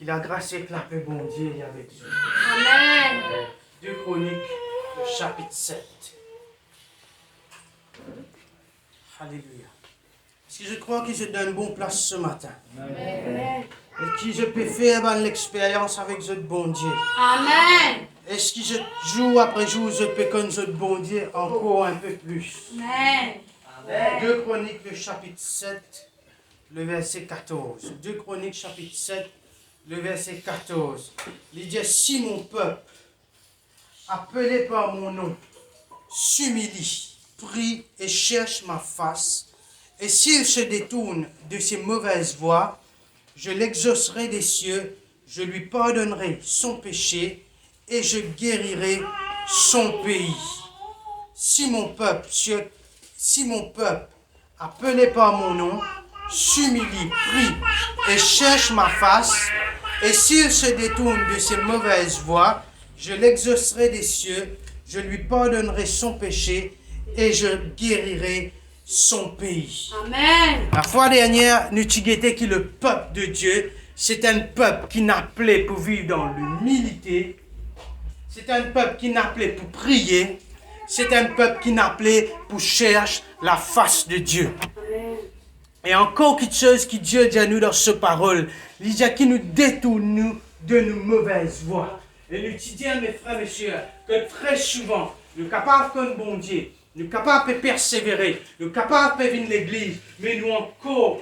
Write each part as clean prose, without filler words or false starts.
la grâce et la paix, bon Dieu, est avec Dieu. Amen. 2 Chroniques, le chapitre 7. Alléluia. Est-ce que je crois que je donne bonne place ce matin? Amen. Et que je peux faire l'expérience avec ce bon Dieu? Amen. Est-ce que je, jour après jour, je peux connaître ce bon Dieu encore un peu plus? Amen. 2 Chroniques, le chapitre 7, le verset 14. 2 Chroniques, chapitre 7, le verset 14. Il dit, si mon peuple, appelé par mon nom, s'humilie, prie et cherche ma face, et s'il se détourne de ses mauvaises voies, je l'exaucerai des cieux, je lui pardonnerai son péché et je guérirai son pays. Si mon peuple, appelé par mon nom, s'humilie, prie et cherche ma face, et s'il se détourne de ses mauvaises voies, je l'exaucerai des cieux, je lui pardonnerai son péché et je guérirai son pays. Amen. La fois dernière, nous avons dit que le peuple de Dieu, c'est un peuple qui n'a appelé pour vivre dans l'humilité, c'est un peuple qui n'a appelé pour prier, c'est un peuple qui n'a appelé pour chercher la face de Dieu. Et encore quelque chose que Dieu dit à nous dans sa parole, il dit qu'il nous détourne de nos mauvaises voies. Et nous disons, mes frères et sœurs, que très souvent, nous sommes capables comme bon Dieu, nous sommes capables de persévérer, nous sommes capables de venir à l'église, mais nous encore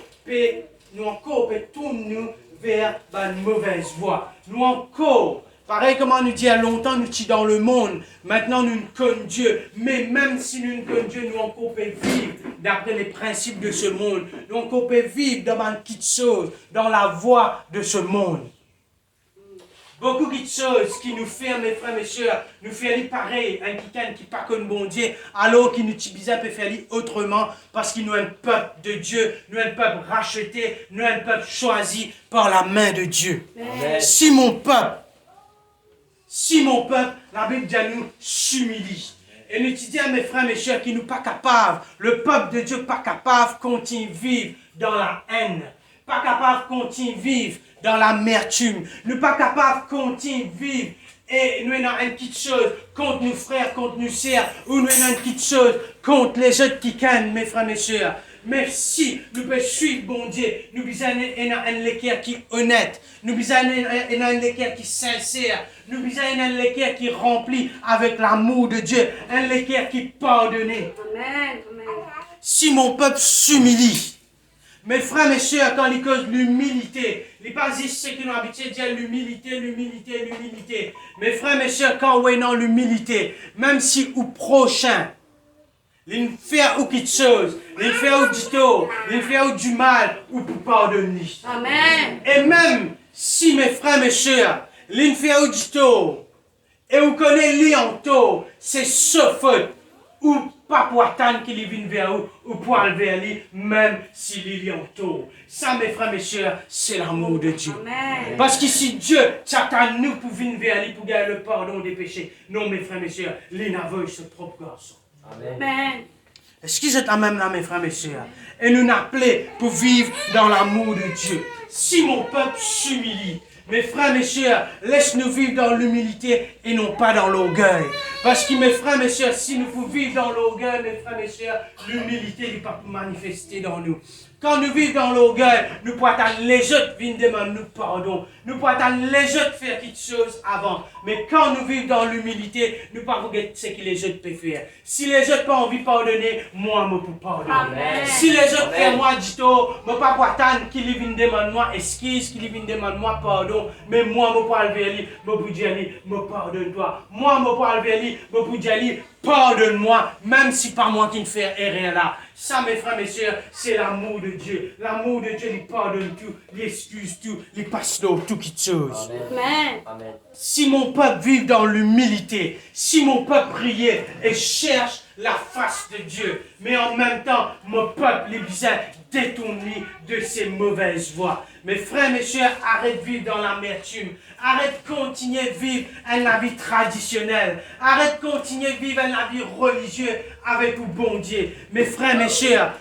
tournons vers la mauvaise voie. Nous encore, pareil comme on nous dit à longtemps, nous sommes dans le monde, maintenant nous connaissons Dieu, mais même si nous connaissons Dieu, nous encore pouvons vivre d'après les principes de ce monde, nous encore pouvons vivre dans une petite chose, dans la voie de ce monde. Beaucoup de choses qui nous font, mes frères et mes sœurs, nous font pareil, un quelqu'un qui n'est pas comme bon Dieu, alors qu'il nous peut faire autrement, parce qu'il nous est un peuple de Dieu, nous un peuple racheté, nous un peuple choisi par la main de Dieu. Amen. Si mon peuple, la Bible dit à nous, s'humilie. Et nous disons, mes frères et mes sœurs, qui nous pas capables, le peuple de Dieu pas capable de continuer à vivre dans la haine, pas capable de continuer à vivre dans l'amertume, nous pas capables de continuer à vivre et nous avons une petite chose contre nos frères, contre nos sœurs, ou nous avons une petite chose contre les autres qui canent, mes frères et mes sœurs. Mais si nous pouvons suivre bon Dieu, nous avons un équerre qui est honnête, nous avons un équerre qui est sincère, nous avons un équerre qui est rempli avec l'amour de Dieu, un équerre qui est pardonné. Amen. Amen. Si mon peuple s'humilie, mes frères, mes sœurs, quand ils causent l'humilité, les pas juste ceux qui ont habitué de dire l'humilité. Mes frères, mes sœurs, quand on est dans l'humilité, même si au prochain, ils font quelque chose, ils font du tort, ils font du mal, ou pour pardonner. Amen. Et même si, mes frères, mes sœurs, ils font du tort, et vous connaissez lui en tort, c'est sa faute, ou pas pour attendre qu'il vienne vers vous, ou pour aller vers lui, même s'il est en tort. Ça, mes frères, mes sœurs, c'est l'amour de Dieu. Amen. Parce que si Dieu s'attend nous pour venir vers lui, pour gagner le pardon des péchés, non, mes frères, mes sœurs, lui n'aveugle ce propre garçon. Amen. Est-ce que j'étais même là, mes frères, mes sœurs? Et nous appelons pour vivre dans l'amour de Dieu. Si mon peuple s'humilie, mes frères, mes sœurs, laisse-nous vivre dans l'humilité et non pas dans l'orgueil. Parce que mes frères, mes sœurs, si nous pouvons vivre dans l'orgueil, mes frères, mes sœurs, l'humilité n'est pas manifestée dans nous. Quand nous vivons dans l'orgueil, nous pouvons attendre les autres viennent demander nous pardon. Nous pouvons attendre les autres faire quelque chose avant. Mais quand nous vivons dans l'humilité, nous ne pouvons pas regarder ce que les autres peuvent faire. Si les autres n'ont pas envie de pardonner, moi, je peux pardonner. Amen. Si les autres font moi du tort, je ne peux pas attendre qu'ils viennent demander moi excuse, qu'ils viennent demander moi pardon. Mais moi, je peux aller vers lui, je peux dire, je pardonne-toi. Moi, je peux aller vers lui, je peux dire, pardonne-moi, même si pas moi qui ne fais rien là. Ça, mes frères, mes sœurs, c'est l'amour de Dieu. L'amour de Dieu, il pardonne tout, il excuse tout, il passe dans toutes choses. Amen. Amen. Si mon peuple vit dans l'humilité, si mon peuple prie et cherche la face de Dieu, mais en même temps, mon peuple est bien détourné de ses mauvaises voies. Mes frères, mes sœurs, arrête de vivre dans l'amertume. Arrête de continuer à vivre un vie traditionnel. Arrête de continuer à vivre un vie religieux avec le bon Dieu. Mes frères, mes sœurs,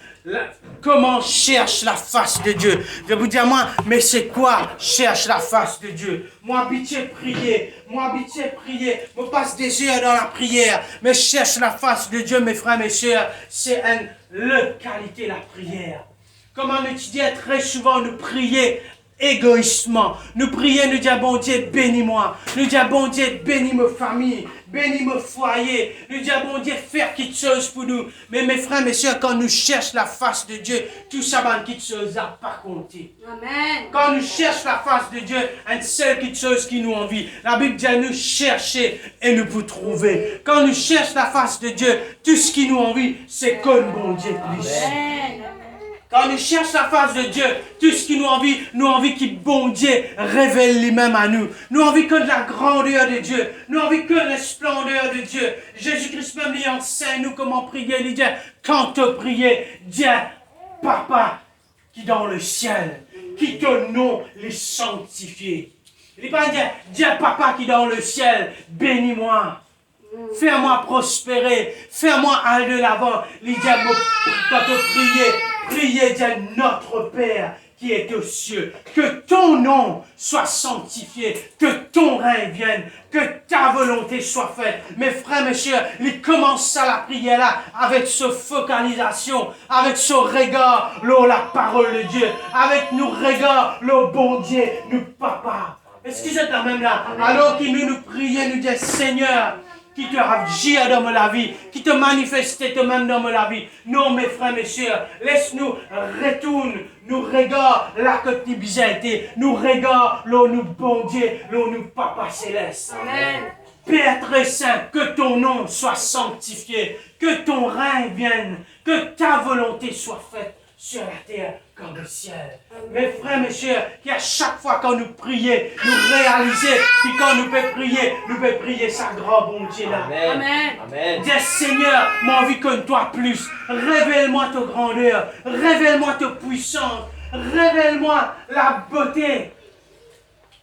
Comment cherche la face de Dieu? Je vous dis à moi, mais c'est quoi cherche la face de Dieu? Moi, habitué prier, me passe des heures dans la prière, mais cherche la face de Dieu, mes frères, mes sœurs, c'est le qualité la prière. Comment nous disons très souvent, nous prier égoïstement. Nous prions, nous disons, bon Dieu, bénis-moi. Nous disons, bon Dieu, bénis ma famille, bénis mon foyer. Nous disons, bon Dieu, faire quelque chose pour nous. Mais mes frères, mes soeurs, quand nous cherchons la face de Dieu, tout ça va quelque chose à pas compter. Amen. Quand nous cherchons la face de Dieu, une seule quelque chose qui nous envie. La Bible dit à nous chercher et nous vous trouver. Quand nous cherchons la face de Dieu, tout ce qui nous envie, c'est comme bon Dieu plus. Amen. Quand nous cherchons la face de Dieu, tout ce qui nous envie qu'il bon Dieu révèle lui-même à nous. Nous envie que de la grandeur de Dieu. Nous envie que de la splendeur de Dieu. Jésus-Christ même lui enseigne nous comment prier. Il dit, quand tu pries, dis, Papa qui est dans le ciel, qui ton nom les sanctifié. Il dit pas dis, Papa qui est dans le ciel, bénis-moi. Fais-moi prospérer, fais-moi aller de l'avant. Il dit, quand tu priez, dis notre Père qui est aux cieux, que ton nom soit sanctifié, que ton règne vienne, que ta volonté soit faite. Mes frères, mes sœurs, il commence à la prière là, avec ce focalisation, avec ce regard, la parole de Dieu, avec nos regards, le bon Dieu, nous papa. Est-ce que c'est quand même là? Alors qu'il nous prions, nous dit Seigneur, qui te agit dans la vie, qui te manifeste toi-même dans la vie. Non, mes frères, mes sœurs, laisse-nous retourner, nous regarde la quotidienneté, nous regarde nous bon Dieu, nous papa céleste. Amen. Père très saint, que ton nom soit sanctifié, que ton règne vienne, que ta volonté soit faite sur la terre comme au ciel. Mes frères, mes sœurs, qu'à chaque fois quand nous prions, nous réalisons que quand nous pouvons prier sa grand bon Dieu là. Amen. Amen. Dis Seigneur, moi envie que toi plus. Révèle-moi ta grandeur, révèle-moi ta puissance, révèle-moi la beauté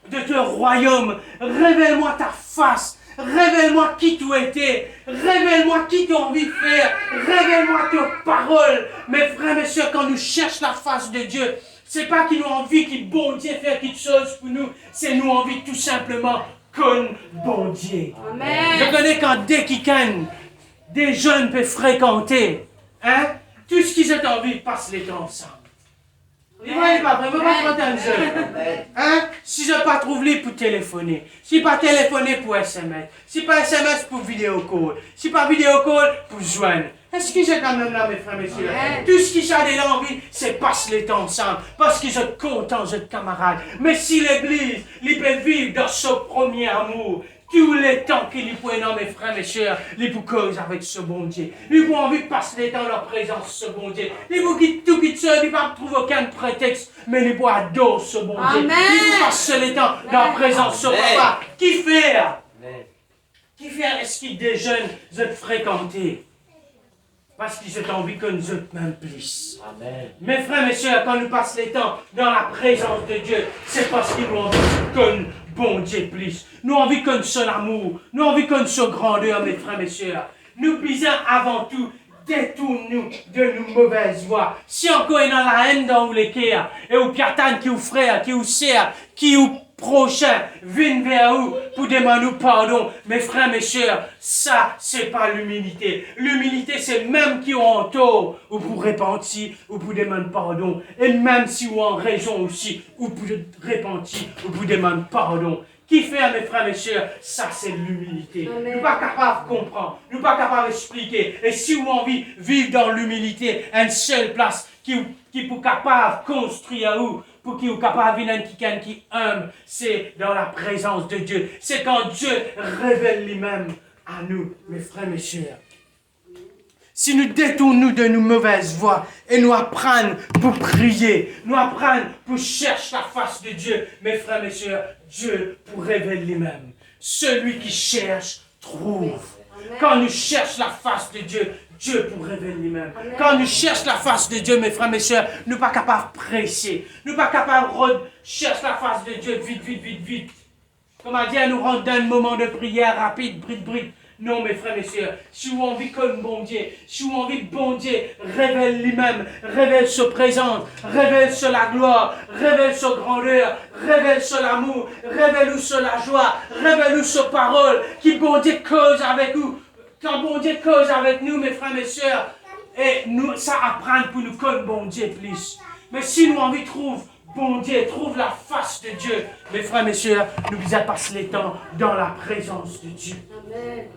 de ton royaume, révèle-moi ta face. Révèle-moi qui tu étais. Révèle-moi qui tu as envie de faire. Révèle-moi tes paroles. Mes frères, mes soeurs, quand nous cherchons la face de Dieu, c'est pas qu'il nous a envie qu'il bon Dieu faire quelque chose pour nous. C'est nous envie tout simplement qu'on bon Dieu. Amen. Je connais quand dès qu'ils gagnent, des jeunes peuvent fréquenter. Hein? Tout ce qu'ils ont envie, passent les temps ensemble. Il va pas vraiment pas prendre un jeune. Hein? Si je pas trouve libre pour téléphoner, si pas téléphoner pour SMS, si pas SMS pour vidéo call, si pas vidéo call pour joindre. Est-ce que j'ai quand même là, mes frères, mes sœurs? Tout ce qu'ils ont déjà envie, c'est passer les temps ensemble, parce qu'ils sont contents, ils sont camarades. Mais si l'église, ils peuvent vivre dans ce premier amour, tous les temps qu'ils prennent, mes frères, mes sœurs, ils vous causent avec ce bon Dieu. Ils ont envie de passer les temps dans leur présence, ce bon Dieu. Ils vous quittent tout, quittent seul, ils ne trouvent aucun prétexte, mais ils vous adorent ce bon Dieu. Amen. Ils vous passent les temps dans la présence, ce papa. Qui fait? Qui fait? Est-ce qu'il des jeunes de fréquenter? Parce qu'ils ont envie que nous autres même plus. Amen. Mes frères, mes sœurs, quand nous passons les temps dans la présence de Dieu, c'est parce qu'ils nous ont envie que nous, bon Dieu, plus. Nous avons envie que nous sommes l'amour. Nous avons envie que nous sommes grandeur, mes frères, mes sœurs. Nous plaisons avant tout, détourne-nous de nos mauvaises voies. Si encore est dans la haine dans les cœurs, et au piatan qui ou frère, qui ou sœur, qui ou prochain, viennent vers vous pour demander pardon. Mes frères, mes sœurs, ça, c'est pas l'humilité. L'humilité, c'est même qui ont en tort, ou pour repentir, ou pour demander pardon. Et même si vous en raison aussi, ou pour repentir, ou pour demander pardon. Qui fait, mes frères, mes sœurs, ça c'est l'humilité. Nous ne sommes pas capables de comprendre, nous ne sommes pas capables d'expliquer. Et si vous avez envie de vivre dans l'humilité, une seule place qui est capable de construire à vous, pour qu'il soit capable de venir quelqu'un qui est humble, c'est dans la présence de Dieu. C'est quand Dieu révèle lui-même à nous, mes frères, mes sœurs. Si nous détournons de nos mauvaises voies et nous apprenons pour prier, nous apprenons pour chercher la face de Dieu, mes frères, mes sœurs, Dieu pour révéler lui-même. Celui qui cherche, trouve. Quand nous cherchons la face de Dieu, Dieu pour révéler lui-même. Quand nous cherchons la face de Dieu, mes frères, mes sœurs, nous ne sommes pas capables de presser. Nous ne sommes pas capables de chercher la face de Dieu vite, vite, vite, vite. Comme a dit, nous rentre dans un moment de prière rapide, bride, bride. Non, mes frères et sœurs, si vous avez envie comme bon Dieu, si vous avez envie que bon Dieu révèle lui-même, révèle sa présence, révèle sur la gloire, révèle sa grandeur, révèle sur l'amour, révèle sur la joie, révèle sur parole, qui bon Dieu cause avec vous. Quand bon Dieu cause avec nous, mes frères et sœurs, et nous, ça apprend pour nous comme bon Dieu plus. Mais si nous envie trouve bon Dieu, trouve la face de Dieu, mes frères et sœurs, nous devons passer les temps dans la présence de Dieu. Amen.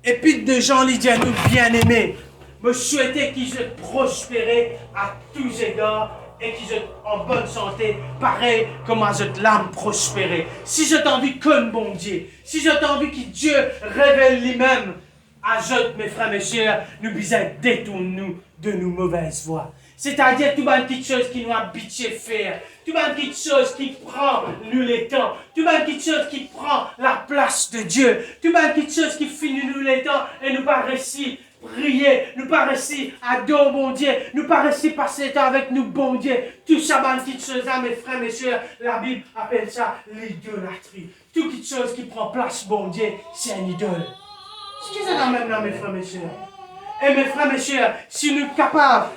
Et puis de gens, les disent nous bien-aimés, me souhaiter qu'ils soient prospérés à tous égards et qu'ils soient en bonne santé, pareil comme à cette l'âme prospérée. Si j'ai envie comme bon Dieu, si j'ai envie que Dieu révèle lui-même à eux, mes frères et sœurs, nous devons détourner-nous de nos mauvaises voies. C'est-à-dire tout les petites choses qui nous habituent à faire, tout les petites choses qui prend nous les temps, tout les petites choses qui prend la place de Dieu, tout les petites choses qui finissent nous les temps et nous pas réussir prier, nous pas réussir adorer bon Dieu, nous pas réussir passer le temps avec nous bon Dieu. Tout ça, les petites choses là, mes frères, mes sœurs, la Bible appelle ça l'idolâtrie. Toute petite chose qui prend place bon Dieu, c'est un idole. Ce que c'est dans même là, mes frères, mes sœurs. Et mes frères, mes sœurs, si nous sommes capables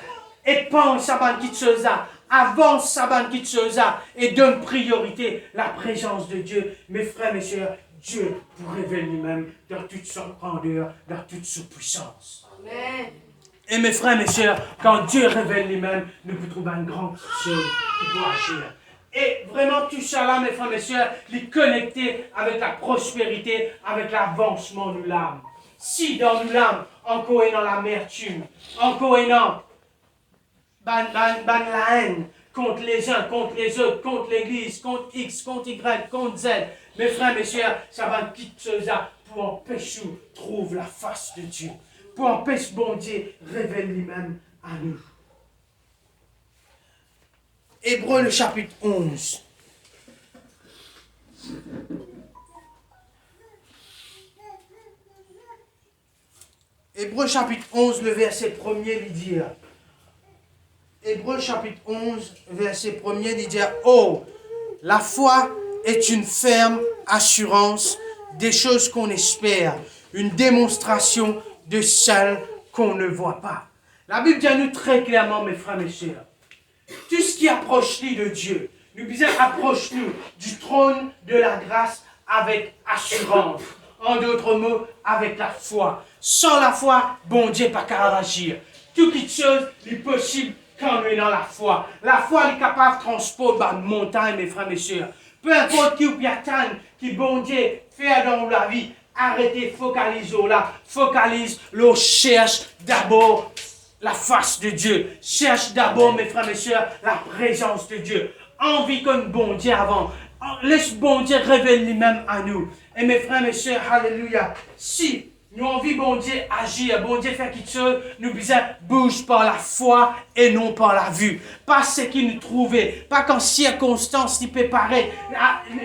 et pense à cette petite chose-là, avance à cette petite chose-là et donne priorité à la présence de Dieu. Mes frères, mes sœurs, Dieu vous révèle lui-même dans toute son grandeur, dans toute sa puissance. Amen. Et mes frères, mes sœurs, quand Dieu révèle lui-même, nous pouvons trouver une grande chose qui peut agir. Et vraiment, tout ça là, mes frères, mes sœurs, les connecter avec la prospérité, avec l'avancement de l'âme. Si dans l'âme, encore est dans l'amertume, encore est dans la haine contre les uns, contre les autres, contre l'Église, contre X, contre Y, contre Z. Mes frères, mes sœurs, ça va une petite chose là pour empêcher nous trouver la face de Dieu. Pour empêcher bon Dieu révèle lui-même à nous. Hébreux le chapitre 11. Hébreux chapitre 11, le verset 1er lui dit. Hébreux chapitre 11, verset 1er lui dit, oh, la foi est une ferme assurance des choses qu'on espère, une démonstration de celles qu'on ne voit pas. La Bible dit à nous très clairement, mes frères, mes sœurs, tout ce qui approche nous de Dieu, nous disons approche-nous du trône de la grâce avec assurance. En d'autres mots, avec la foi. Sans la foi, bon Dieu pas qu'à agir. Toute chose est possible quand on est dans la foi. La foi est capable de transporter une montagne, mes frères, mes sœurs. Peu importe qui ou piatane, qui bon Dieu fait dans la vie, arrêtez, focalisez là. Focalise, l'eau cherche d'abord la face de Dieu. Cherche d'abord, mes frères, mes sœurs, la présence de Dieu. Envie comme bon Dieu avant. Laisse bon Dieu révéler lui-même à nous. Et mes frères, mes sœurs, alléluia. Si nous envie bon Dieu agir, bon Dieu faire quelque chose, nous disons bouge par la foi et non par la vue. Pas ce qui nous trouvait, pas qu'en circonstances il peut paraître,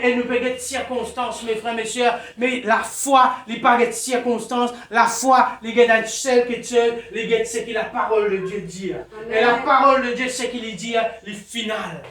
et nous peut être circonstances, mes frères, mes sœurs, mais la foi, il pas être circonstances, la foi, il est dans celle qui est il est ce que la parole de Dieu dit. Et la parole de Dieu, ce qu'il dit, le final.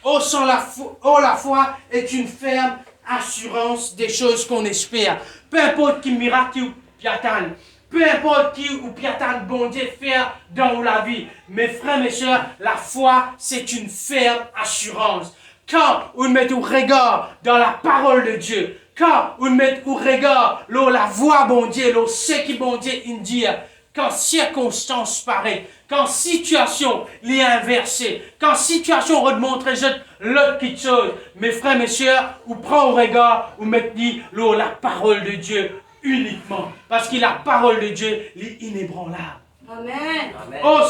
Oh, la foi est une ferme assurance des choses qu'on espère. Peu importe qui miracle ou piatane, peu importe qui ou piatane bon Dieu faire dans la vie. Mes frères, mes sœurs, la foi, c'est une ferme assurance. Quand on met au regard dans la parole de Dieu, quand on met au regard la voix bon Dieu, ce qui bon Dieu dit, quand circonstance paraît, quand situation est inversée, quand situation remontre l'autre petite chose, mes frères, mes sœurs, ou prend au regard, ou mettez la parole de Dieu uniquement. Parce que la parole de Dieu est inébranlable. Amen. Oh,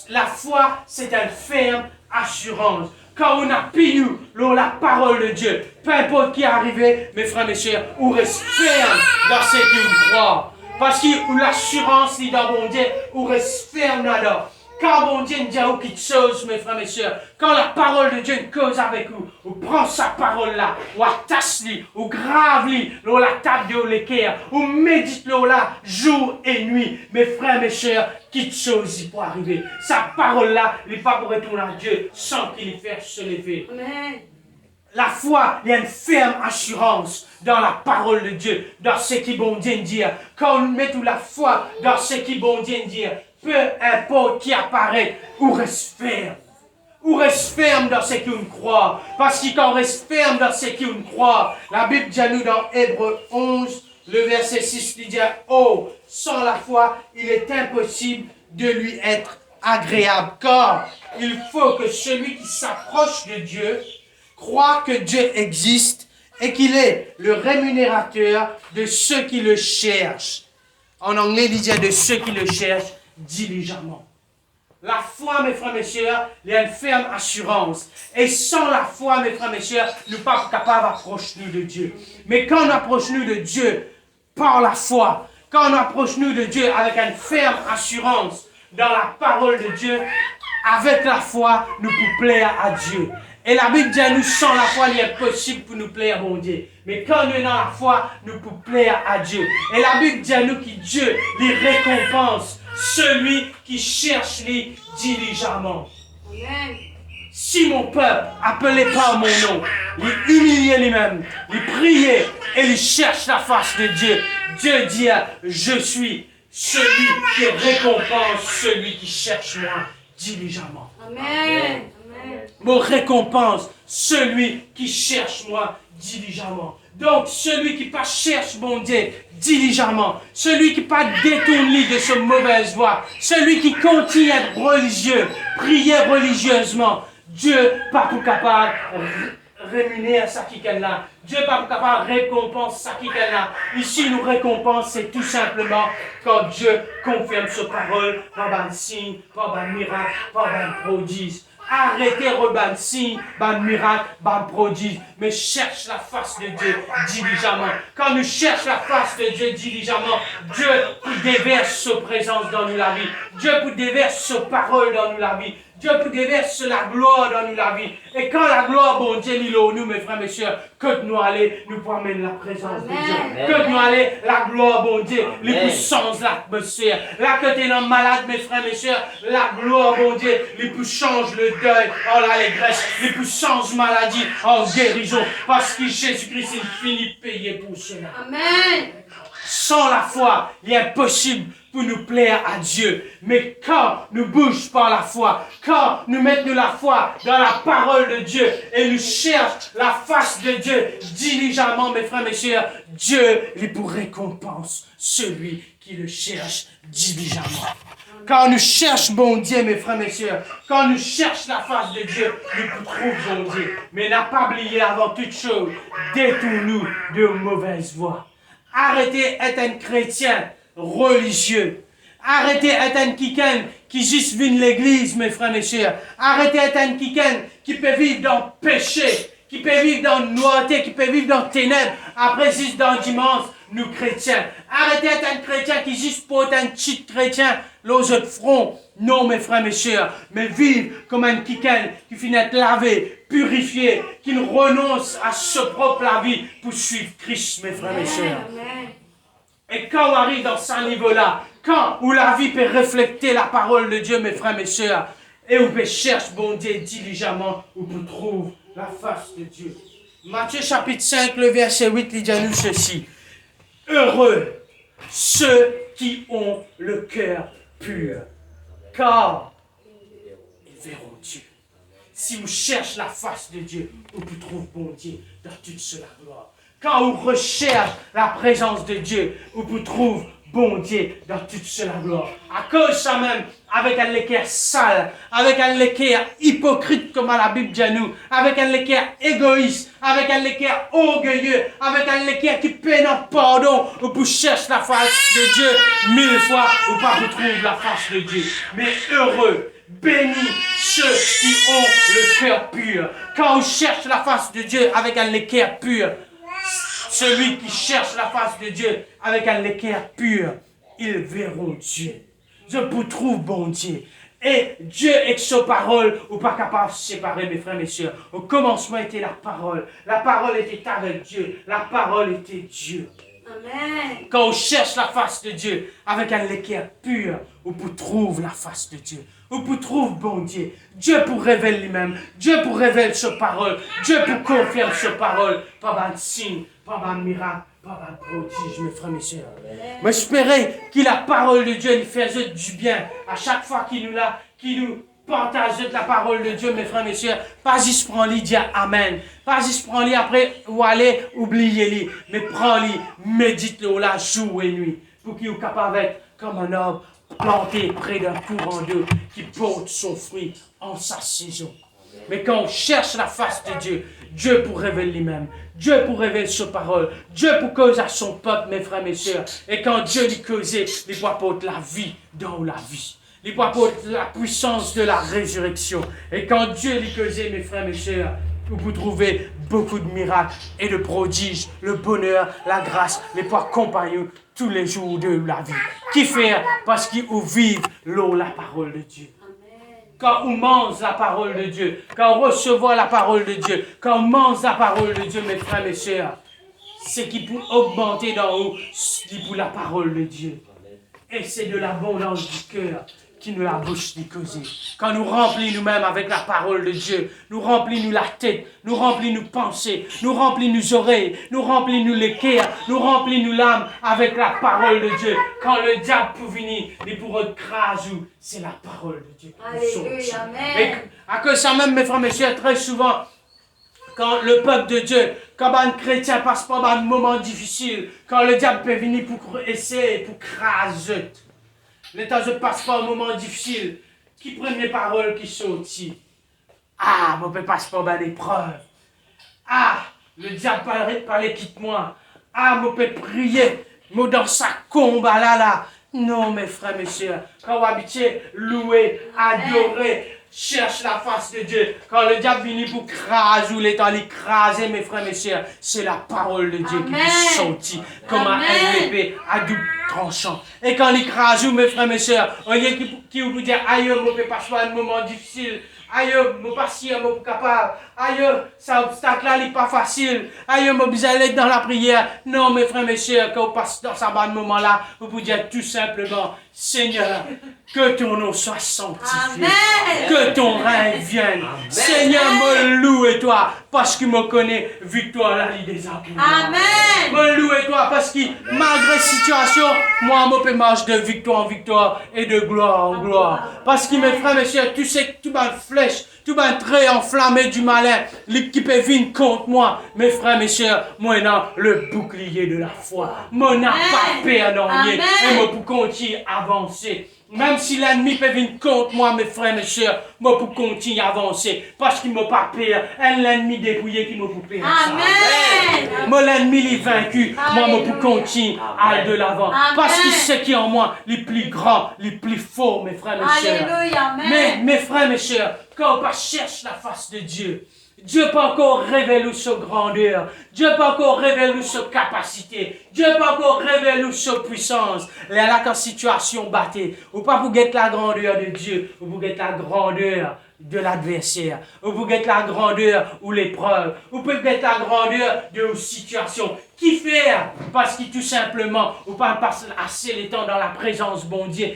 la foi, c'est une ferme assurance. Quand on a payé la parole de Dieu, peu importe qui est arrivé, mes frères, mes sœurs, on reste ferme dans ce qu'on croit. Parce que l'assurance est dans mon Dieu, on reste ferme là-dedans. Quand mon Dieu nous dit quelque chose, mes frères, mes sœurs, quand la parole de Dieu cause avec vous, on prend sa parole-là, on attache-li, on grave-li, on la table de l'équerre, on médite là, jour et nuit. Mes frères, mes sœurs, quelque chose y peut arriver. Sa parole-là, il n'est pas pour retourner à Dieu sans qu'il y fasse se lever. Amen. La foi, il y a une ferme assurance dans la parole de Dieu, dans ce qui bon Dieu dit. Quand on met toute la foi dans ce qui bon Dieu dit, peu importe qui apparaît, ou reste ferme. Ou reste ferme dans ce qu'on croit. Parce que quand on reste ferme dans ce qu'on croit, la Bible dit à nous dans Hébreux 11, le verset 6, il dit, oh, sans la foi, il est impossible de lui être agréable. Car il faut que celui qui s'approche de Dieu croit que Dieu existe et qu'il est le rémunérateur de ceux qui le cherchent. En anglais, il dit de ceux qui le cherchent diligemment. La foi, mes frères et sœurs, il y a une ferme assurance. Et sans la foi, mes frères et sœurs, nous ne sommes pas capables d'approcher de Dieu. Mais quand on approche nous de Dieu par la foi, quand on approche nous de Dieu avec une ferme assurance dans la parole de Dieu, avec la foi, nous pouvons plaire à Dieu. Et la Bible dit à nous, sans la foi, il est possible pour nous plaire à mon Dieu. Mais quand nous sommes dans la foi, nous pouvons plaire à Dieu. Et la Bible dit à nous que Dieu les récompense celui qui cherche les diligemment. Amen. Si mon peuple, appelé par mon nom, il humiliait lui-même, il priait et il cherche la face de Dieu, Dieu dit, je suis celui qui récompense celui qui cherche moi diligemment. Amen. Me récompense celui qui cherche moi diligemment. Donc, celui qui pas cherche mon Dieu diligemment, celui qui pas détourne de cette mauvaise voie, celui qui continue à être religieux, prier religieusement, Dieu pas pour capable rémunérer ça qui est là. Dieu pas pour capable récompenser ça qui est là. Ici, nous récompense, c'est tout simplement quand Dieu confirme sa parole par un signe, par un miracle, par un prodige. Arrêtez reban signe, ban miracle, ban prodige, mais cherche la face de Dieu diligemment. Quand nous cherchons la face de Dieu diligemment, Dieu déverse sa présence dans nous la vie. Dieu déverse sa parole dans nous la vie. Dieu déverse la gloire dans nous la vie. Et quand la gloire, bon Dieu, il est nous, mes frères, mes sœurs, que nous aller, nous pouvons amener la présence de Dieu. Que nous aller, la gloire, bon Dieu, les puissances de l'atmosphère. Là que tu es malade, mes frères, mes sœurs, la gloire, bon Dieu, les puissances le deuil, oh l'allégresse, les puissances maladie, en guérison. Parce que Jésus-Christ, il finit de payer pour cela. Amen. Sans la foi, il est impossible pour nous plaire à Dieu. Mais quand nous bougeons par la foi, quand nous mettons la foi dans la parole de Dieu et nous cherchons la face de Dieu diligemment, mes frères, mes sœurs, Dieu lui pour récompense celui qui le cherche diligemment. Quand nous cherchons bon Dieu, mes frères, mes sœurs, quand nous cherchons la face de Dieu, nous trouvons bon Dieu. Mais n'a pas oublié avant toute chose, détourne-nous de mauvaises voies. Arrêtez d'être un chrétien religieux. Arrêtez d'être un quelqu'un qui juste vient de l'église, mes frères et sœurs. Arrêtez d'être un quelqu'un qui peut vivre dans le péché, qui peut vivre dans le noirté, qui peut vivre dans le ténèbres. Après, juste dans le dimanche, nous chrétiens. Arrêtez d'être un chrétien qui juste porte un petit chrétien l'autre de front. Non, mes frères, mes sœurs, mais vivre comme un quelqu'un qui finit d'être lavé, purifié, qui renonce à sa propre vie pour suivre Christ, mes frères, mes sœurs. Et quand on arrive dans ce niveau-là, quand où la vie peut refléter la parole de Dieu, mes frères, mes sœurs, et où peut chercher bon Dieu diligemment, où peut trouver la face de Dieu. Matthieu chapitre 5, le verset 8, il dit à nous ceci. Heureux ceux qui ont le cœur pur, car ils verront Dieu. Si vous cherchez la face de Dieu, vous trouvez bon Dieu dans toute cela gloire. Quand vous recherchez la présence de Dieu, vous trouvez bon Dieu dans toute cela gloire. À cause de ça même, avec un cœur sale, avec un cœur hypocrite comme la Bible dit à nous, avec un cœur égoïste, avec un cœur orgueilleux, avec un cœur qui peine en pardon, vous cherchez la face de Dieu 1000 fois, ou pas vous trouvez la face de Dieu. Mais heureux, bénis ceux qui ont le cœur pur. Quand on cherche la face de Dieu avec un cœur pur, celui qui cherche la face de Dieu avec un cœur pur, ils verront Dieu. Je vous trouve bon Dieu. Et Dieu avec sa parole, ou pas capable de se séparer, mes frères, mes sœurs. Au commencement était la parole. La parole était avec Dieu. La parole était Dieu. Amen. Quand on cherche la face de Dieu avec un cœur pur, on trouve la face de Dieu. Où pour trouve bon Dieu. Dieu pour révéler lui-même. Dieu pour révéler sa parole. Dieu pour confirmer sa parole. Pas un signe, pas un miracle, pas un prodige, mes frères, mes sœurs. Mais j'espérais que la parole de Dieu nous faisait du bien. À chaque fois qu'il nous partage la parole de Dieu, mes frères, mes sœurs. Pas juste prends-le, dis Amen. Pas juste prends-le après ou aller oublier-le. Mais prends-le, médite-le là jour et nuit. Pour qu'il soit capable d'être comme un arbre planté près d'un courant d'eau qui porte son fruit en sa saison. Mais quand on cherche la face de Dieu, Dieu pour révéler lui-même, Dieu pour révéler sa parole, Dieu pour causer à son peuple, mes frères, mes sœurs. Et quand Dieu lui causait, il peut apporter la vie dans la vie. Il peut apporter la puissance de la résurrection. Et quand Dieu lui causait, mes frères, mes sœurs, vous trouvez beaucoup de miracles et de prodiges, le bonheur, la grâce, les poids compagnons tous les jours de la vie. Qui fait? Parce qu'ils vivent l'eau, la parole de Dieu. Quand on mange la parole de Dieu, quand on reçoit la parole de Dieu, quand on mange la parole de Dieu, mes frères, mes sœurs, c'est qui peut augmenter d'en haut, c'est pour la parole de Dieu. Et c'est de l'abondance du cœur qui nous la bouche du causé. Quand nous remplis nous-mêmes avec la parole de Dieu, nous remplis nous la tête, nous remplis nous pensées, nous remplis nos oreilles, nous remplis nous les cœurs, nous remplis nous l'âme avec la parole de Dieu. Quand le diable peut venir, il pourra craser, c'est la parole de Dieu. Alléluia, amen. Et à cause ça même, mes frères, mes sœurs, très souvent, quand le peuple de Dieu, quand un chrétien passe par un moment difficile, quand le diable peut venir pour essayer, pour craser. Les temps je passe par un moment difficile, qui prennent les paroles qui sont ici. Ah, mon père passe par une épreuve. Ah, le diable parlait quitte-moi. Ah, mon père prier, moi dans sa combat là. Non, mes frères, mes sœurs, quand vous habitez, louer, adorer, cherche la face de Dieu. Quand le diable vient pour craser ou l'état l'écraser, mes frères, mes sœurs, c'est la parole de Dieu qui vous sortit comme un épée à double tranchant. Et quand il crase, mes frères, mes sœurs, au lieu qui vous dire, aïe, mon peut passer un moment difficile. Aïe, mon patient, mon capable. Aïe, cet obstacle-là n'est pas facile. Aïe, mon besoin d'être dans la prière. Non, mes frères, mes sœurs, quand vous passez dans ce bon moment-là, vous pouvez dire tout simplement, Seigneur, que ton nom soit sanctifié. Amen. Que ton règne vienne. Amen. Seigneur, me loue et toi, parce qu'il me connaît, victoire la lie des apôtres. Amen. Me loue et toi, parce que malgré situation, moi, je peux marcher de victoire en victoire et de gloire en gloire. Parce que mes frères, mes sœurs, tu sais que tout ma flèche, tout ma trait enflammé du malin, qui peut venir contre moi. Mes frères, mes sœurs, moi, j'ai le bouclier de la foi. Moi, n'a pas peur non rien. Et moi, pour continuer à avancer. Même si l'ennemi peut venir contre moi, mes frères, mes sœurs, moi pour continuer à avancer. Parce qu'il ne m'a pas peur. L'ennemi dépouillé qui m'a pour peur. Amen. Moi, l'ennemi est vaincu. Moi, moi pour continuer à aller de l'avant. Parce que ce qui est en moi, les plus grands, les plus forts, mes frères, mes sœurs. Alléluia, Mais, mes frères, mes sœurs, quand on cherche la face de Dieu, Dieu peut encore révéler sa grandeur. Dieu peut encore révéler sa capacité. Dieu peut encore révéler sa puissance. Là, quand situation battée, ou pas pour guetter la grandeur de Dieu, ou pour guetter la grandeur de l'adversaire, ou pour guetter la grandeur ou l'épreuve, ou pour guetter la grandeur de la situation. Qui faire? Parce que tout simplement, ou pas passer assez le temps dans la présence bon Dieu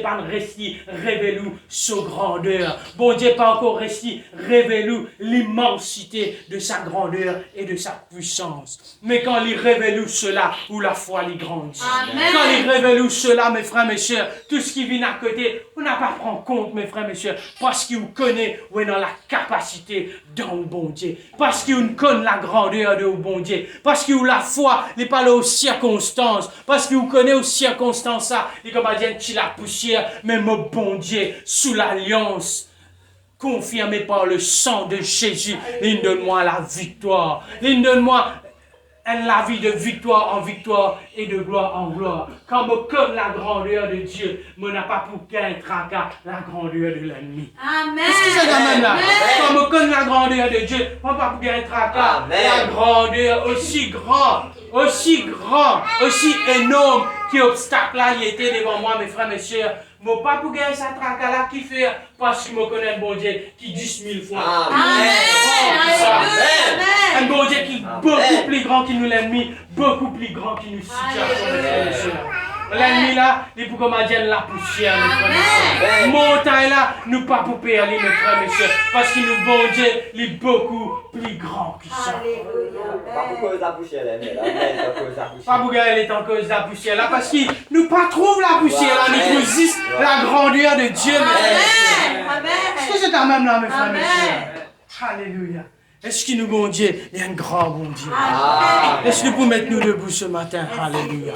pas rester révèle-nous sa grandeur. Bon Dieu pas encore rester révèle-nous l'immensité de sa grandeur et de sa puissance. Mais quand il révèle cela, où la foi lui grandit. Amen. Quand il révèle cela, mes frères, mes sœurs, tout ce qui vient à côté, on n'a pas à prendre compte, mes frères, mes sœurs, parce qu'il connaît où est dans la capacité d'un bon Dieu. Parce qu'il connaît la grandeur de bon Dieu. Parce qu'il la foi, il n'est pas là aux circonstances. Parce qu'il connaît aux circonstances ça, il comme dire la poussière, mais mon bon Dieu, sous l'alliance, confirmé par le sang de Jésus, il donne-moi la victoire. Il donne-moi la vie de victoire en victoire et de gloire en gloire. Quand je connais la grandeur de Dieu, je n'ai pas pour qu'un tracas la grandeur de l'ennemi. Amen. Est-ce que c'est quand même là? Quand je connais la grandeur de Dieu, je n'ai pas pour qu'un tracas la grandeur aussi grand, aussi énorme que l'obstacle là, il était devant moi, mes frères, mes sœurs. Je ne pas pour gagner sa tracas là qui fait parce que je connais un bon Dieu qui 10 000 fois. Amen. Un bon Dieu qui est beaucoup plus grand que nous l'ennemi, beaucoup plus grand que nous situation, mes frères et sœurs. L'ennemi là, il pour comment dire la poussière, mes frères et sœurs. Montagne là, nous pas pour perdre, mes frères et sœurs. Parce que nous, bon Dieu, il est beaucoup plus grand que ça. Pas pour cause de la poussière, là, mais là, cause de la poussière. Pas pour elle est en cause de la poussière là, parce qu'il nous pas trouve la poussière là, nous résiste la grandeur de Dieu, mes frères et sœurs. Est-ce que c'est quand même là, mes frères et sœurs? Alléluia. Est-ce que nous, bon Dieu, il y a un grand bon Dieu? Est-ce que vous pouvez mettre nous debout ce matin? Alléluia.